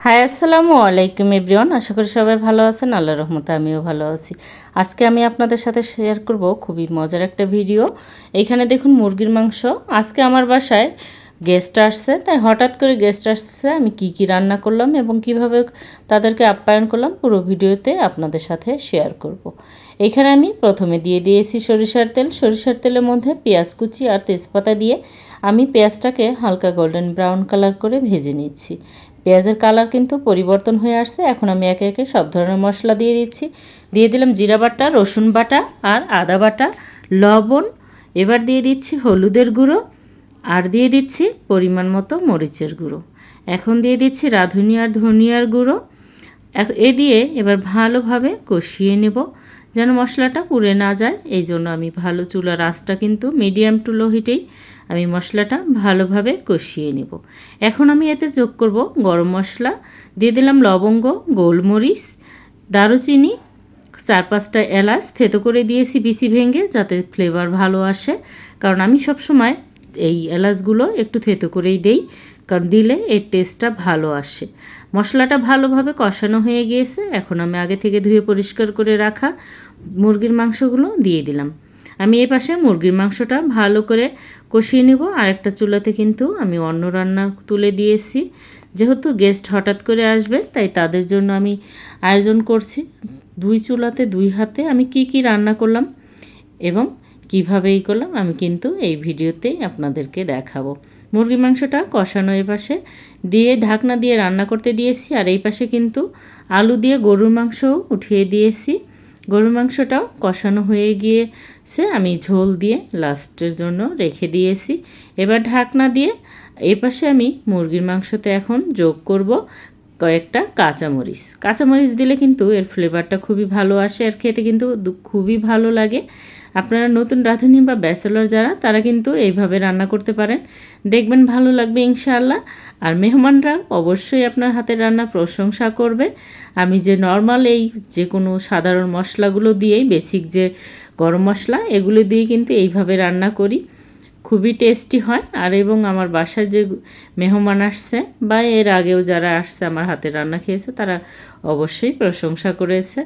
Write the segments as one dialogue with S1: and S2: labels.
S1: High আসসালামু আলাইকুম everyone, আশা করি সবাই ভালো আছেন। আল্লাহর রহমতে আমিও ভালো আছি। আজকে আমি আপনাদের সাথে শেয়ার করব খুবই মজার একটা ভিডিও। এইখানে দেখুন মুরগির মাংস। আজকে আমার বাসায় গেস্ট আসছে, তাই হঠাৎ করে গেস্ট আসছে। আমি কি কি রান্না করলাম এবং কিভাবে তাদেরকে আপ্যায়ন করলাম পুরো ভিডিওতে আপনাদের সাথে শেয়ার করব। এইখানে আমি প্রথমে দিয়ে দিয়েছি সরিষার তেল। সরিষার তেলের মধ্যে পেঁয়াজ কুচি আর তেজপাতা দিয়ে আমি পেঁয়াজটাকে হালকা গোল্ডেন ব্রাউন কালার করে ভেজে নিচ্ছি। পেঁয়াজের কালার কিন্তু পরিবর্তন হয়ে আসছে। এখন আমি একে একে সব ধরনের মশলা দিয়ে দিচ্ছি। দিয়ে দিলাম জিরা বাটা, রসুন বাটা আর আদা বাটা, লবণ। এবার দিয়ে দিচ্ছি হলুদের গুঁড়ো আর দিয়ে দিচ্ছি পরিমাণ মতো মরিচের গুঁড়ো। এখন দিয়ে দিচ্ছি রাঁধুনি আর ধনিয়ার গুঁড়ো। এ দিয়ে এবার ভালোভাবে কষিয়ে নেব যেন মশলাটা পুড়ে না যায়। এই জন্য আমি ভালো চুলার আঁচটা কিন্তু মিডিয়াম টু লো হিটেই আমি মশলাটা ভালোভাবে কষিয়ে নেব। এখন আমি এতে যোগ করব গরম মশলা। দিয়ে দিলাম লবঙ্গ, গোলমরিচ, দারুচিনি, 4-5টা এলাচ থেতো করে দিয়েছি বিচি ভেঙে, যাতে ফ্লেভার ভালো আসে। কারণ আমি সবসময় এই এলাচগুলো একটু থেতো করেই দেই, কারণ দিলে এর টেস্টটা ভালো আসে। মশলাটা ভালোভাবে কষানো হয়ে গিয়েছে। এখন আমি আগে থেকে ধুয়ে পরিষ্কার করে রাখা মুরগির মাংসগুলো দিয়ে দিলাম। আমি এই পাশে মুরগির মাংসটা ভালো করে কষিয়ে নেব। আর একটা চুলাতে কিন্তু আমি অন্য রান্না তুলে দিয়েছি, যেহেতু গেস্ট হঠাৎ করে আসবে তাই তাদের জন্য আমি আয়োজন করছি। 2 চুলাতে 2 হাতে আমি কি কি রান্না করলাম এবং কীভাবেই করলাম আমি কিন্তু এই ভিডিওতেই আপনাদেরকে দেখাবো। মুরগির মাংসটা কষানো এই পাশে দিয়ে ঢাকনা দিয়ে রান্না করতে দিয়েছি। আর এই পাশে কিন্তু আলু দিয়ে গরুর মাংসও উঠিয়ে দিয়েছি। গরুর মাংসটাও কষানো হয়ে গিয়েছে, আমি ঝোল দিয়ে লাস্টের জন্য রেখে দিয়েছি। এবার ঢাকনা দিয়ে এই পাশে আমি মুরগির মাংসতে এখন যোগ করব কয়েকটা কাঁচামরিচ। কাঁচামরিচ দিলে কিন্তু এর ফ্লেভারটা খুবই ভালো আসে আর খেতে কিন্তু খুবই ভালো লাগে। আপনারা নতুন রাঁধুনি বা ব্যাচেলর যারা, তারা কিন্তু এইভাবে রান্না করতে পারেন, দেখবেন ভালো লাগবে ইনশাআল্লাহ। আর মেহমানরা অবশ্যই আপনার হাতের রান্নার প্রশংসা করবে। আমি যে নর্মাল এই যে কোনো সাধারণ মশলাগুলো দিয়েই, বেসিক যে গরম মশলা এগুলো দিয়ে কিন্তু এইভাবে রান্না করি, খুবই টেস্টি হয়। আর এবং আমার বাসায় যে মেহমান আসছে বা এর আগেও যারা আসছে আমার হাতের রান্না খেয়েছে, তারা অবশ্যই প্রশংসা করেছে।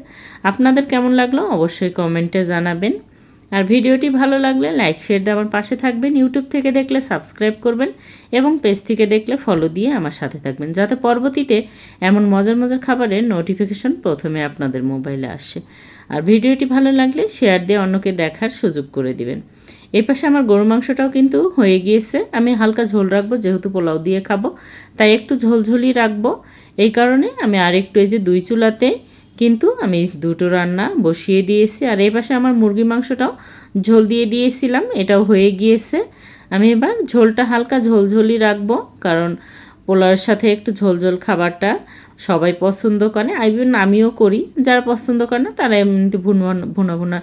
S1: আপনাদের কেমন লাগলো অবশ্যই কমেন্টে জানাবেন। আর ভিডিওটি ভালো লাগলে লাইক শেয়ার দিয়ে আমার পাশে থাকবেন। ইউটিউব থেকে দেখলে সাবস্ক্রাইব করবেন এবং পেজ থেকে দেখলে ফলো দিয়ে আমার সাথে থাকবেন, যাতে পরবর্তীতে এমন মজার মজার খাবারের নোটিফিকেশন প্রথমে আপনাদের মোবাইলে আসে। আর ভিডিওটি ভালো লাগলে শেয়ার দিয়ে অন্যকে দেখার সুযোগ করে দিবেন। এই পাশে আমার গরু মাংসটাও কিন্তু হয়ে গিয়েছে। আমি হালকা ঝোল রাখবো, যেহেতু পোলাও দিয়ে খাবো তাই একটু ঝোলঝোলই রাখবো। এই কারণে আমি আরেকটু এই যে 2 চুলাতে কিন্তু আমি 2টো রান্না বসিয়ে দিয়েছি। আর এই পাশে আমার মুরগির মাংসটাও ঝোল দিয়ে দিয়েছিলাম, এটাও হয়ে গিয়েছে। আমি এবার ঝোলটা হালকা ঝোলঝোলই রাখবো, কারণ পোলাওয়ের সাথে একটু ঝোলঝোল খাবারটা সবাই পছন্দ করে। আমিও করি, যারা পছন্দ করে না তারা এমনিতে ভুনা ভুনা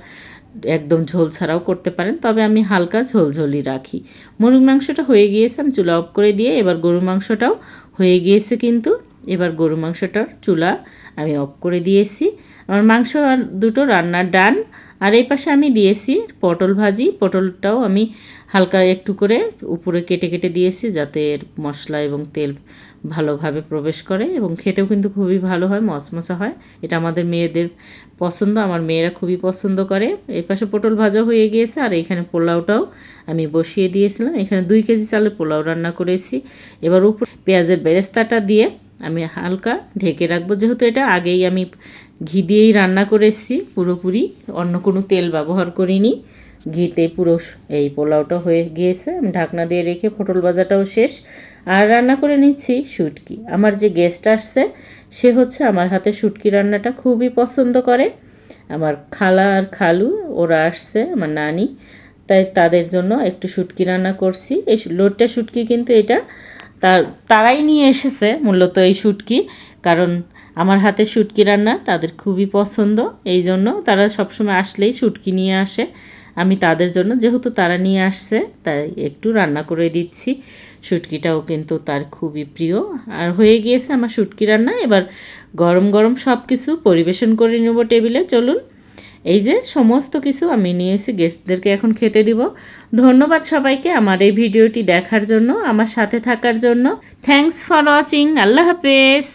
S1: একদম ঝোল ছাড়াও করতে পারেন, তবে আমি হালকা ঝোলঝোলই রাখি। মুরগির মাংসটা হয়ে গিয়েছে, আমি চুলা অফ করে দিয়ে এবার গরুর মাংসটাও হয়ে গিয়েছে কিন্তু। এবার গরু মাংসটার চুলা আমি অফ করে দিয়েছি। আমার মাংস আর 2টো রান্নার ডান। আর এই পাশে আমি দিয়েছি পটল ভাজি। পটলটাও আমি হালকা একটু করে উপরে কেটে কেটে দিয়েছি, যাতে এর মশলা এবং তেল ভালোভাবে প্রবেশ করে এবং খেতেও কিন্তু খুবই ভালো হয়, মচমচা হয়। এটা আমাদের মেয়েদের পছন্দ, আমার মেয়েরা খুবই পছন্দ করে। এই পাশে পটল ভাজা হয়ে গিয়েছে। আর এইখানে পোলাওটাও আমি বসিয়ে দিয়েছিলাম। এখানে 2 কেজি চালের পোলাও রান্না করেছি। এবার উপর পেঁয়াজের বেরেস্তাটা দিয়ে আমি হালকা ঢেকে রাখবো, যেহেতু এটা আগেই আমি ঘি দিয়েই রান্না করেছি পুরোপুরি, অন্য কোনো তেল ব্যবহার করিনি। ঘিতে পুরো এই পোলাওটা হয়ে গিয়েছে। আমি ঢাকনা দিয়ে রেখে পটল ভাজাটাও শেষ। আর রান্না করে নিচ্ছি শুটকি। আমার যে গেস্ট আসছে সে হচ্ছে আমার হাতে শুটকি রান্নাটা খুবই পছন্দ করে। আমার খালা আর খালু ওরা আসছে, আমার নানি, তাই তাদের জন্য একটু শুটকি রান্না করছি। এই লোটটা শুটকি কিন্তু এটা তারাই নিয়ে এসেছে মূলত এই শুটকি, কারণ আমার হাতে শুটকি রান্না তাদের খুবই পছন্দ। এই জন্য তারা সবসময় আসলেই শুটকি নিয়ে আসে। আমি তাদের জন্য, যেহেতু তারা নিয়ে আসছে, তাই একটু রান্না করে দিচ্ছি। শুটকিটাও কিন্তু তার খুবই প্রিয়। আর হয়ে গিয়েছে আমার শুটকি রান্না। এবার গরম গরম সব কিছু পরিবেশন করে নেব টেবিলে। চলুন, এই যে সমস্ত কিছু আমি নিয়ে এসে গেস্টদেরকে এখন খেতে দিব। ধন্যবাদ সবাইকে আমার এই ভিডিওটি দেখার জন্য, আমার সাথে থাকার জন্য। Thanks for watching. আল্লাহ হাফেজ।